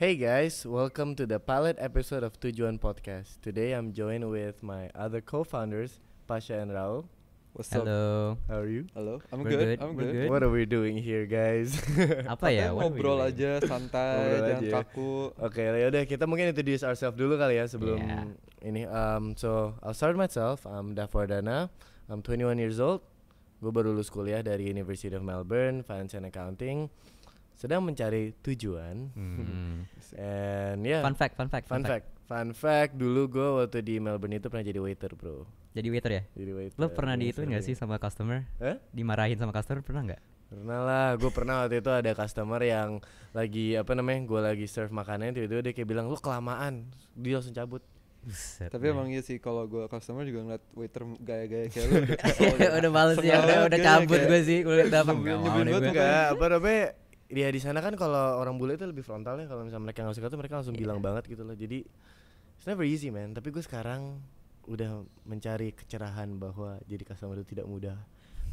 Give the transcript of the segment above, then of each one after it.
Hey guys, welcome to the pilot episode of Tujuan Podcast. Today I'm joined with my other co-founders, Pasha and Raul. What's up? Halo. How are you? Halo. I'm We're good. good, I'm we're good. good. What are we doing here, guys? Apa ya? What are we Ngobrol doing? aja, santai, Ngobrol jangan aja. kaku. Oke, yaudah kita mungkin introduce ourselves dulu kali ya sebelum Yeah. ini. So I'll start myself. I'm Davardana. I'm 21 years old. Gue baru lulus kuliah dari University of Melbourne, Finance and Accounting. Sedang mencari tujuan. And yeah. Fun fact. Dulu gue waktu di Melbourne itu pernah jadi waiter, bro. Jadi waiter ya? Jadi waiter. Lo pernah Yes, diituin gak sih sama customer? Hah? Dimarahin sama customer pernah gak? Pernah lah, gue pernah waktu itu ada customer yang lagi gue lagi serve makanan, tiba-tiba dia kayak bilang lu kelamaan, dia langsung cabut. Buset. Tapi emang iya sih kalau gue customer juga ngeliat waiter gaya-gaya kayak lu udah kesel gitu. udah males ya, Sengaja udah kayaknya cabut kayak gue sih. Gue liat apa nyebelin nggak mau banget nih gue. tuh. Enggak, apa namanya? Dia di sana kan kalau orang bule itu lebih frontal ya, kalau misalnya mereka nggak suka tuh mereka langsung bilang banget gitu loh. Jadi it's never easy man. Tapi gue sekarang udah mencari kecerahan bahwa jadi customer itu tidak mudah.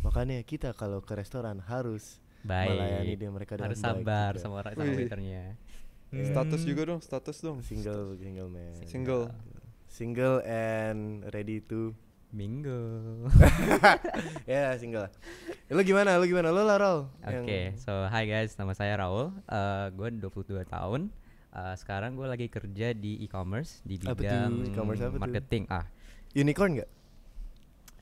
Makanya kita kalau ke restoran harus melayani Baik. dia mereka dengan Harus baik sabar juga. sama Wih. waiternya. Status juga dong, status dong. Single man. Single. And ready to Minggu. ya single. Lu gimana? Lu lah Rol. Oke, so hi guys, nama saya Raul. Gue 22 tahun. Sekarang gue lagi kerja di e-commerce di Apa tuh? bidang E-commerce apa tuh? marketing. Unicorn nggak?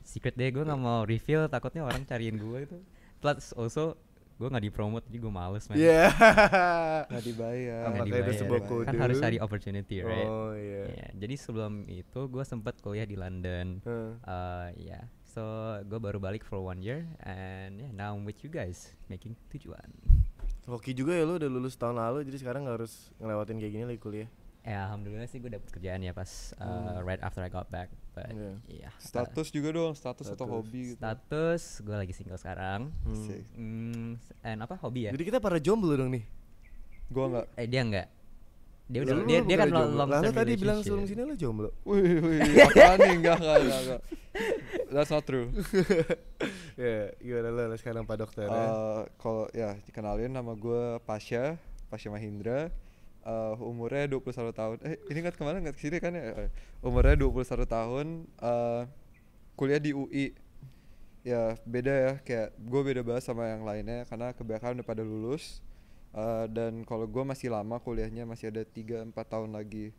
Secret deh, gue nggak mau reveal, takutnya orang cariin gue itu. Plus also gue nggak dipromote, jadi gue males man. Iya. Nggak dibayar. Nggak Apakah itu dibayar. sebuah Kan kode? Kan harus cari opportunity, right? Oh iya. Yeah, jadi sebelum itu gue sempat kuliah di London. Yeah, so gue baru balik for 1 year and yeah, now I'm with you guys making tujuan. Hoki juga ya lu udah lulus tahun lalu, jadi sekarang nggak harus ngelewatin kayak gini lagi kuliah. Ya alhamdulillah sih gue dapet kerjaan ya pas right after I got back. But Iya. yeah, Status juga dong, status atau Status. hobi gitu. status gue lagi single sekarang. Asik. And apa hobi ya? Jadi kita para jomblo dong nih. Gua enggak. Dia enggak. Dia udah Lu dia bukan kan jomblo. long Lah, lu term tadi bilang relationship. sebelum sini lu jomblo. Wih, apaan nih? Enggak. That's not true. Ya, gimana lu sekarang Pak Dokter ya? Kalau ya dikenalin nama gue Pasha Mahindra. Umurnya 21 tahun. Ini kan kemana nggak kesini kan ya? Umurnya 21 tahun. Kuliah di UI. Ya beda ya, kayak gue beda banget sama yang lainnya karena kebanyakan udah pada lulus. Dan kalau gue masih lama kuliahnya, masih ada 3-4 tahun lagi.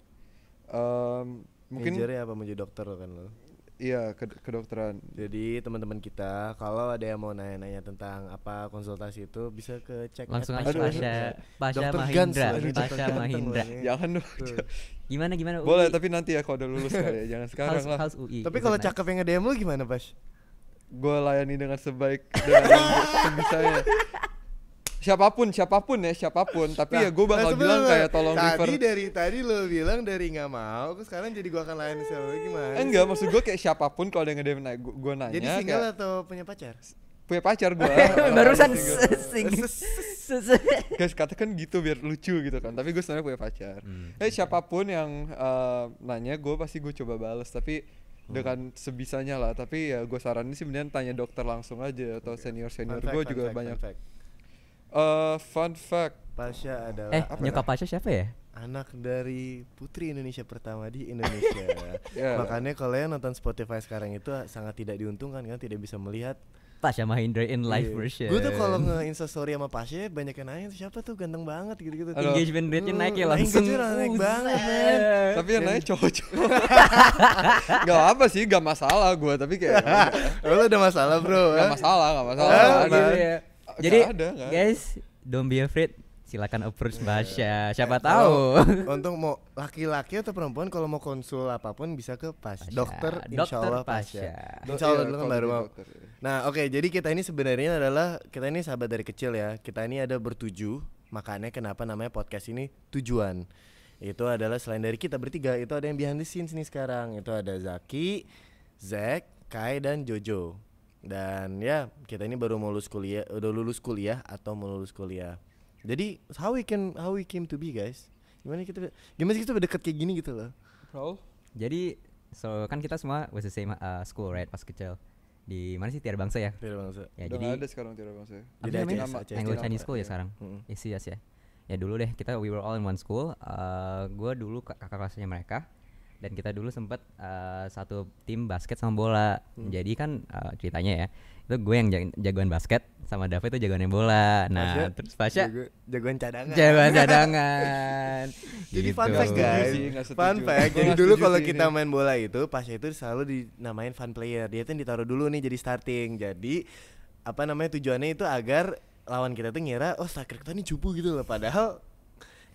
Mungkin Majornya apa menjadi dokter lo kan lo? iya kedokteran. Jadi teman-teman kita kalau ada yang mau nanya-nanya tentang apa konsultasi itu bisa ke cek Langsung at aja Pasha Dr. Gans Mahindra. lah, ini dokter Pasha ganteng Mahindra. loh ini. Jangan dong. Tuh. Gimana Boleh, UI? tapi nanti ya kalau udah lulus kali ya. Jangan sekarang lah. How's UI? Tapi Is kalau it nice? cakep yang nge-DM lu gimana, Pas? Gue layani dengan dengan sebisanya. Siapapun tapi ya gue bakal bilang kayak tolong refer. Tadi lo bilang dari nggak mau, terus sekarang jadi gua akan layan sama lu gimana? Enggak, maksud gue kayak siapapun kalau ada yang nge-DM gue nanya. Jadi single atau punya pacar? punya pacar gue. Barusan Single. Guys, katakan gitu biar lucu gitu kan. Tapi gue sebenarnya punya pacar. Siapapun yang nanya, gue pasti gue coba bales. Tapi dengan sebisanya lah. Tapi ya gue saranin sih mendingan tanya dokter langsung aja atau senior gue juga banyak. Fun fact. Pasha adalah Nyokap Pasha siapa ya? anak dari putri Indonesia pertama di Indonesia. Ya. Makanya kalau yang nonton Spotify sekarang itu sangat tidak diuntungkan kan, tidak bisa melihat Pasha Mahindra in live Iya. version. Gue tuh kalau nge-insta story sama Pasha banyak yang nanya siapa tuh ganteng banget gitu-gitu. Aduh. Engagement rate-nya naik ya langsung. Engagement naik banget, men. Tapi yang nanya cowok-cowok. Gak apa sih, gak masalah gue. Tapi kayak Lo udah masalah bro? gak masalah. Ah, gitu ya. Jadi Nggak ada. guys, don't be afraid. Silakan approach Pasha. Siapa tahu. Untuk mau laki-laki atau perempuan kalau mau konsul apapun bisa ke Pasha. Dokter Insyaallah Pasha. Pasha. Insyaallah Iya, dulu kan kalau baru di mau. dokter, iya. Nah oke, jadi kita ini sebenarnya adalah kita ini sahabat dari kecil ya. Kita ini ada bertujuh, makanya kenapa namanya podcast ini Tujuan. Itu adalah selain dari kita bertiga, itu ada yang behind the scenes nih sekarang. Itu ada Zaki, Zack, Kai dan Jojo. Dan ya kita ini baru mau lulus kuliah, udah lulus kuliah atau mau lulus kuliah. Jadi how we came to be guys? Gimana sih kita berdekat kayak gini gitu loh? Raul? Jadi so kan kita semua was the same school right pas kecil. Di mana sih Tiara Bangsa ya? Tidak bangsa. Ya Udah jadi nggak ada sekarang tidak bangsa. apa Jadi namanya? ACS. Anglo Chinese School ya Iya. sekarang. Yes ya. ya dulu deh kita we were all in one school. Gue dulu kakak kelasnya mereka, dan kita dulu sempet satu tim basket sama bola. Jadi kan ceritanya ya, itu gue yang jagoan basket, sama Dava itu jagoannya bola. Nah, terus Pasha jagoan cadangan. jagoan cadangan. Jadi Gitu. fun fact Nggak setuju guys, sih, nggak setuju. fun fact. Gua Jadi nggak dulu setuju kalau sih kita ini. main bola itu, Pasha itu selalu dinamain fun player. Dia tuh yang ditaruh dulu nih jadi starting. Jadi apa namanya, tujuannya itu agar lawan kita tuh ngira oh striker kita nih cupu gitu loh. Padahal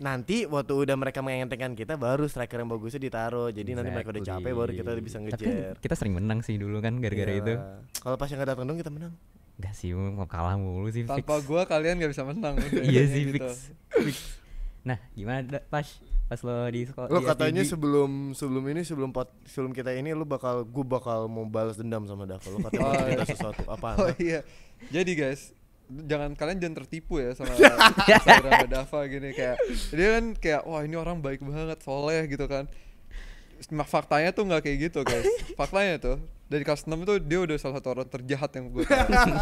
nanti waktu udah mereka mengentengkan kita, baru striker yang bagusnya ditaruh. Jadi nanti mereka udah capek baru kita bisa Tapi kan ngejar. kita sering menang sih dulu kan gara-gara itu. Iyalah. Kalau Pasha nggak datang dong kita menang. Enggak sih, mau kalah mulu sih fix. Tanpa gua kalian nggak bisa menang. udah, Iya kayak sih gitu. fix. Nah, gimana Pas lo di sekolah? Lo di katanya SDG? sebelum kita ini gue bakal mau balas dendam sama Dava. Lo katanya mau Oh, cerita iya. sesuatu apa? Oh iya. Jadi guys, kalian jangan tertipu ya sama Instagram Dava gini, kayak dia kan kayak wah ini orang baik banget, soleh gitu kan. Faktanya tuh nggak kayak gitu guys. Faktanya tuh dari kelas 6 tuh dia udah salah satu orang terjahat yang gue tahu.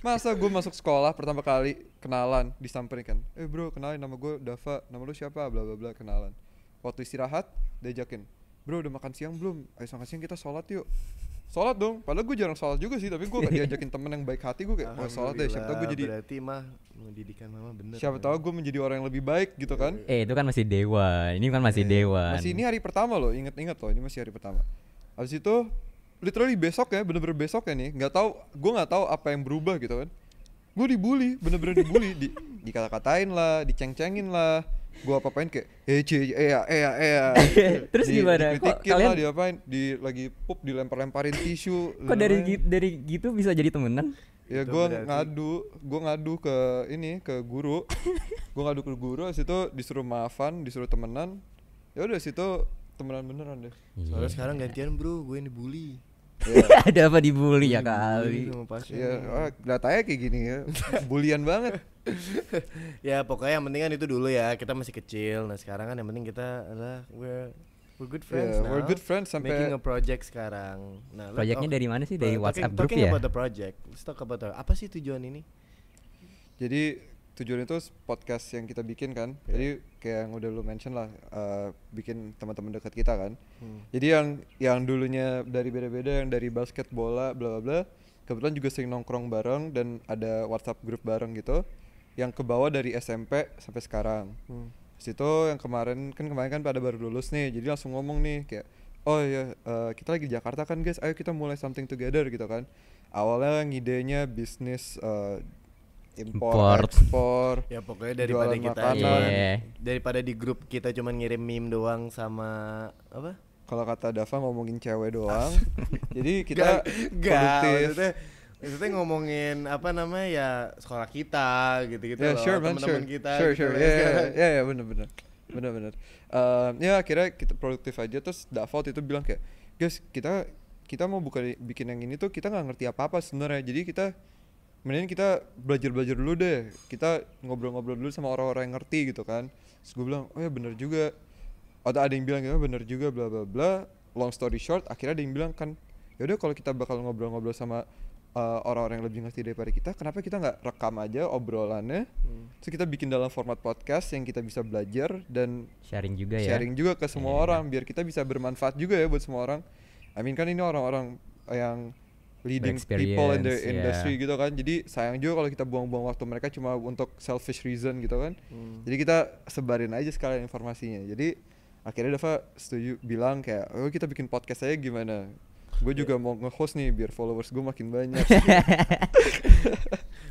Masa gue masuk sekolah pertama kali kenalan, disamperin kan, bro kenalin nama gue Dava, nama lu siapa, bla bla bla, kenalan. Waktu istirahat diajakin, bro udah makan siang belum, ayo makan siang kita sholat yuk. Sholat dong, padahal gue jarang sholat juga sih, tapi gue gak diajakin temen yang baik hati, gue kayak sholat deh, siapa tau gue jadi, Berarti mah pendidikan mama bener. siapa tahu gue menjadi orang yang lebih baik gitu kan. Itu kan masih dewa. Ini kan masih dewa. Masih ini hari pertama loh, inget-inget loh, ini masih hari pertama. Habis itu literally besok ya, bener-bener besok ya nih, gue nggak tahu apa yang berubah gitu kan. Gue dibully, bener-bener dibully, dikata-katain lah, diceng-cengin lah. Gue apa-apain kayak Terus gimana? Kok dikritikin kalian lah, diapain, lagi pup dilempar-lemparin tisu. kok dari gitu bisa jadi temenan? Ya Itu gue berarti- ngadu ke ke guru. Gue ngadu ke guru, habis itu disuruh maafan, disuruh temenan. Ya udah situ temenan beneran deh. Soalnya sekarang gantian bro, gue yang dibully. Ada apa dibully ya kali? Sama Pasha. Ya datanya kayak gini ya, bulian banget. Ya pokoknya yang penting kan itu dulu ya, kita masih kecil. Nah sekarang kan yang penting kita adalah we're good friends Yeah, now. we're good friends sampai- making a project sekarang. Nah, Proyeknya dari mana sih? Dari WhatsApp group talking ya? about the project. Let's talk about apa sih tujuan ini? Jadi tujuan itu podcast yang kita bikin kan. Jadi kayak yang udah lu mention lah, bikin teman-teman dekat kita kan. Jadi yang dulunya dari beda-beda, yang dari basket, bola, bla bla bla, kebetulan juga sering nongkrong bareng dan ada WhatsApp grup bareng gitu. Yang ke bawah dari SMP sampai sekarang. Situ yang kemarin kan pada baru lulus nih, jadi langsung ngomong nih kayak, oh ya kita lagi di Jakarta kan guys, ayo kita mulai something together gitu kan. Awalnya ngidenya bisnis impor, Import. ekspor. Ya pokoknya daripada Jualan kita makanan. daripada di grup kita cuman ngirim meme doang sama apa? Kalau kata Dava ngomongin cewek doang. Jadi kita Gak, produktif. maksudnya ngomongin apa namanya ya sekolah kita gitu-gitu Ya, loh, sure man, teman-teman sure. kita Sure, gitu sure. loh. Ya, bener. Ya akhirnya kita produktif aja, terus Dava itu bilang kayak, guys kita mau bikin yang ini tuh kita nggak ngerti apa-apa sebenarnya. Jadi mending kita belajar dulu deh. Kita ngobrol-ngobrol dulu sama orang-orang yang ngerti gitu kan. Terus gue bilang, oh ya bener juga. Ada yang bilang ya bener juga, bla bla bla. Long story short, akhirnya ada yang bilang kan, yaudah kalau kita bakal ngobrol-ngobrol sama orang-orang yang lebih ngerti daripada kita, kenapa kita nggak rekam aja obrolannya, terus kita bikin dalam format podcast yang kita bisa belajar dan Sharing juga ya. sharing juga ke semua Iya. orang, biar kita bisa bermanfaat juga ya buat semua orang. I mean kan ini orang-orang yang leading people in the Berexperience, industry yeah. gitu kan, jadi sayang juga kalau kita buang-buang waktu mereka cuma untuk selfish reason gitu kan. Jadi kita sebarin aja sekalian informasinya. Jadi akhirnya Dava setuju, bilang kayak, oh kita bikin podcast aja gimana. Gue juga mau nge-host nih biar followers gue makin banyak.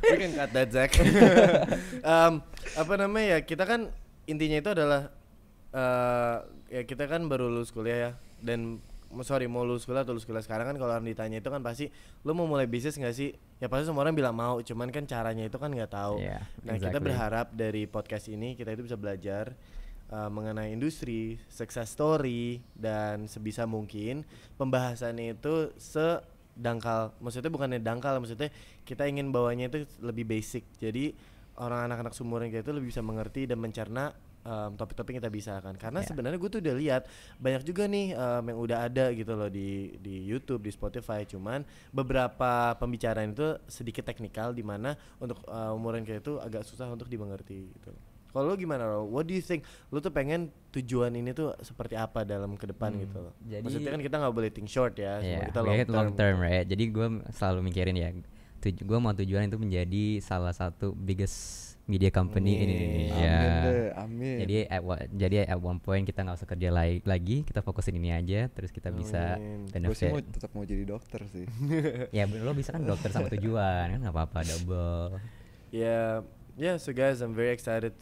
We can cut that Zack. Apa namanya ya, kita kan intinya itu adalah ya kita kan baru lulus kuliah ya, dan mau lulus kuliah atau lulus kuliah sekarang kan, kalau orang ditanya itu kan pasti lu mau mulai bisnis nggak sih, ya pasti semua orang bilang mau, cuman kan caranya itu kan nggak tahu. Yeah, Nah kita exactly. berharap dari podcast ini kita itu bisa belajar mengenai industri, success story, dan sebisa mungkin pembahasannya itu sedangkal, maksudnya bukannya dangkal, maksudnya kita ingin bawanya itu lebih basic, jadi orang anak-anak seumuran kita itu lebih bisa mengerti dan mencerna topik-topik yang kita bisa kan, karena sebenarnya gue tuh udah lihat banyak juga nih yang udah ada gitu loh di YouTube, di Spotify, cuman beberapa pembicaraan itu sedikit teknikal, di mana untuk umuran kita itu agak susah untuk dimengerti gitu. Kalau lu gimana Ro? What do you think? Lu tuh pengen tujuan ini tuh seperti apa dalam ke depan gitu loh. Jadi- Maksudnya kan kita nggak boleh think short ya, semua Iya, kita long term, gitu. right. Jadi gue selalu mikirin ya, gue mau tujuan itu menjadi salah satu biggest media company in Amin. Indonesia. Amin deh, amin. Jadi at one point kita nggak usah kerja lagi, kita fokusin ini aja, terus kita bisa Amin. Gue sih benefit. tetap mau jadi dokter sih. Ya lo bisa kan dokter sama tujuan kan nggak apa-apa double. Yeah, so guys, I'm very excited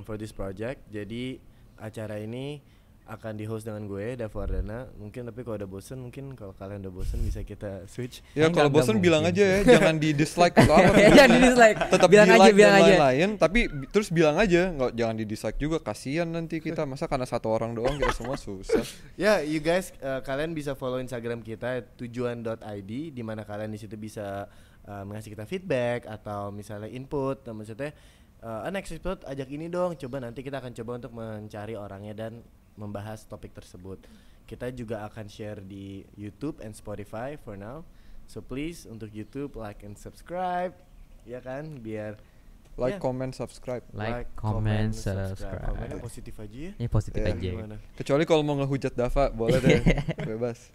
for this project. Jadi acara ini akan di-host dengan gue, Davo Ardana. Mungkin tapi kalau udah bosen, mungkin kalau kalian udah bosen bisa kita switch. Ya kalau Nggak bosan bilang mungkin aja ya, jangan di dislike atau apa. Jangan di dislike. Tetap Bilang di aja, like bilang dan aja. lain-lain, tapi terus bilang aja, nggak jangan di dislike juga, kasihan nanti kita masa karena satu orang doang kita semua susah. Ya, you guys, kalian bisa follow Instagram kita tujuan.id, di mana kalian di situ bisa mengasih kita feedback atau misalnya input. Nah, maksudnya next episode ajak ini dong. Coba nanti kita akan coba untuk mencari orangnya dan membahas topik tersebut. Kita juga akan share di YouTube and Spotify for now. So please untuk YouTube like and subscribe, ya kan, biar Like, ya, comment, subscribe. Like, comment, subscribe. Komennya positif aja ya. Ya positif Ya, aja. Gimana? Kecuali kalau mau ngehujat Dava, boleh deh, bebas.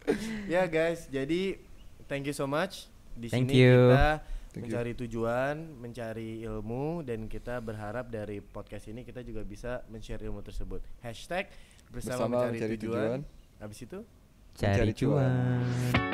Ya guys, jadi thank you so much. Di Thank sini you. kita Thank you. mencari tujuan, mencari ilmu, dan kita berharap dari podcast ini kita juga bisa men-share ilmu tersebut. Hashtag bersama, mencari tujuan. Habis itu Cari Mencari cuan. cuan.